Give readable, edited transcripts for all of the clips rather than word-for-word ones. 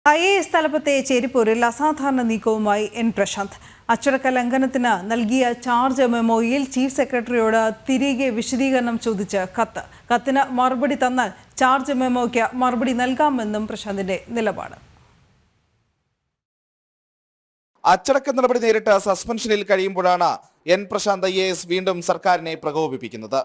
IAS തലപ്പത്തെ ചേരിപ്പോരിൽ അസാധാരണ നീക്കവുമായി N Prashant. അച്ചടക്ക ലംഘനത്തിന് നൽകിയ ചാർജ് മെമ്മോയിൽ ചീഫ് സെക്രട്ടറിയോട് തിരികെ വിശദീകരണം ചോദിച്ച് കത്തിന് മറുപടി തന്നാൽ ചാർജ് മെമ്മോയ്ക്ക് മറുപടി നൽകാമെന്നും പ്രശാന്തിന്റെ നിലപാട്. അച്ചടക്ക നടപടി നേരിട്ട് സസ്പെൻഷനിൽ കഴിയുമ്പോഴാണ് എൻ പ്രശാന്ത് IAS വീണ്ടും സർക്കാരിനെ പ്രകോപിപ്പിക്കുന്നത്.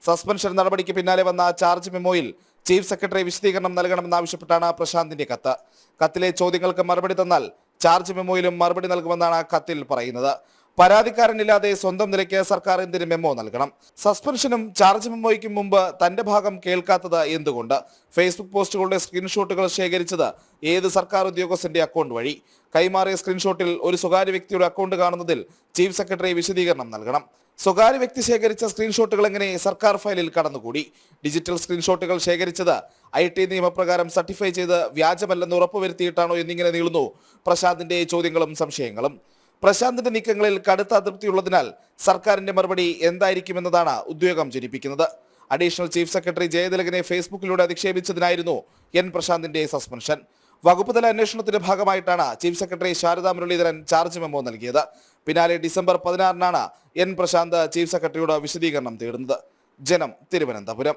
സസ്പെൻഷൻ നടപടിക്ക് പിന്നാലെ വന്ന ചാർജ് മെമ്മോയിൽ ചീഫ് സെക്രട്ടറി വിശദീകരണം നൽകണമെന്നാവശ്യപ്പെട്ടാണ് പ്രശാന്തിന്റെ കത്ത്. കത്തിലെ ചോദ്യങ്ങൾക്ക് മറുപടി തന്നാൽ ചാർജ് മെമ്മോയിലും മറുപടി നൽകുമെന്നാണ് കത്തിൽ പറയുന്നത്. പരാതിക്കാരനില്ലാതെ സ്വന്തം നിലയ്ക്ക് സർക്കാർ എന്തിന് മെമ്മോ നൽകണം? സസ്പെൻഷനും ചാർജ് മെമ്മോയ്ക്കും മുമ്പ് തന്റെ ഭാഗം കേൾക്കാത്തത് എന്തുകൊണ്ട്? ഫേസ്ബുക്ക് പോസ്റ്റുകളുടെ സ്ക്രീൻഷോട്ടുകൾ ശേഖരിച്ചത് ഏത് സർക്കാർ ഉദ്യോഗസ്ഥന്റെ അക്കൗണ്ട് വഴി? കൈമാറിയ സ്ക്രീൻഷോട്ടിൽ ഒരു സ്വകാര്യ വ്യക്തിയുടെ അക്കൗണ്ട് കാണുന്നതിൽ ചീഫ് സെക്രട്ടറി വിശദീകരണം നൽകണം. സ്വകാര്യ വ്യക്തി ശേഖരിച്ച സ്ക്രീൻഷോട്ടുകൾ എങ്ങനെ സർക്കാർ ഫയലിൽ കടന്നുകൂടി? ഡിജിറ്റൽ സ്ക്രീൻഷോട്ടുകൾ ശേഖരിച്ചത് IT നിയമപ്രകാരം സർട്ടിഫൈ ചെയ്ത് വ്യാജമല്ലെന്ന് ഉറപ്പുവരുത്തിയിട്ടാണോ എന്നിങ്ങനെ നീളുന്നു പ്രശാന്തിന്റെ ചോദ്യങ്ങളും സംശയങ്ങളും. പ്രശാന്തിന്റെ നീക്കങ്ങളിൽ കടുത്ത അതൃപ്തിയുള്ളതിനാൽ സർക്കാരിന്റെ മറുപടി എന്തായിരിക്കുമെന്നതാണ് ഉദ്വേഗം ജനിപ്പിക്കുന്നത്. അഡീഷണൽ ചീഫ് സെക്രട്ടറി ജയതിലകനെ ഫേസ്ബുക്കിലൂടെ അധിക്ഷേപിച്ചതിനായിരുന്നു എൻ പ്രശാന്തിന്റെ സസ്പെൻഷൻ. വകുപ്പ് തല അന്വേഷണത്തിന്റെ ഭാഗമായിട്ടാണ് chief secretary Sharada Muraleedharan charge memo നൽകിയത്. പിന്നാലെ ഡിസംബർ 16-നാണ് എൻ പ്രശാന്ത് ചീഫ് സെക്രട്ടറിയോട് വിശദീകരണം തേടുന്നത്. ജനം, തിരുവനന്തപുരം.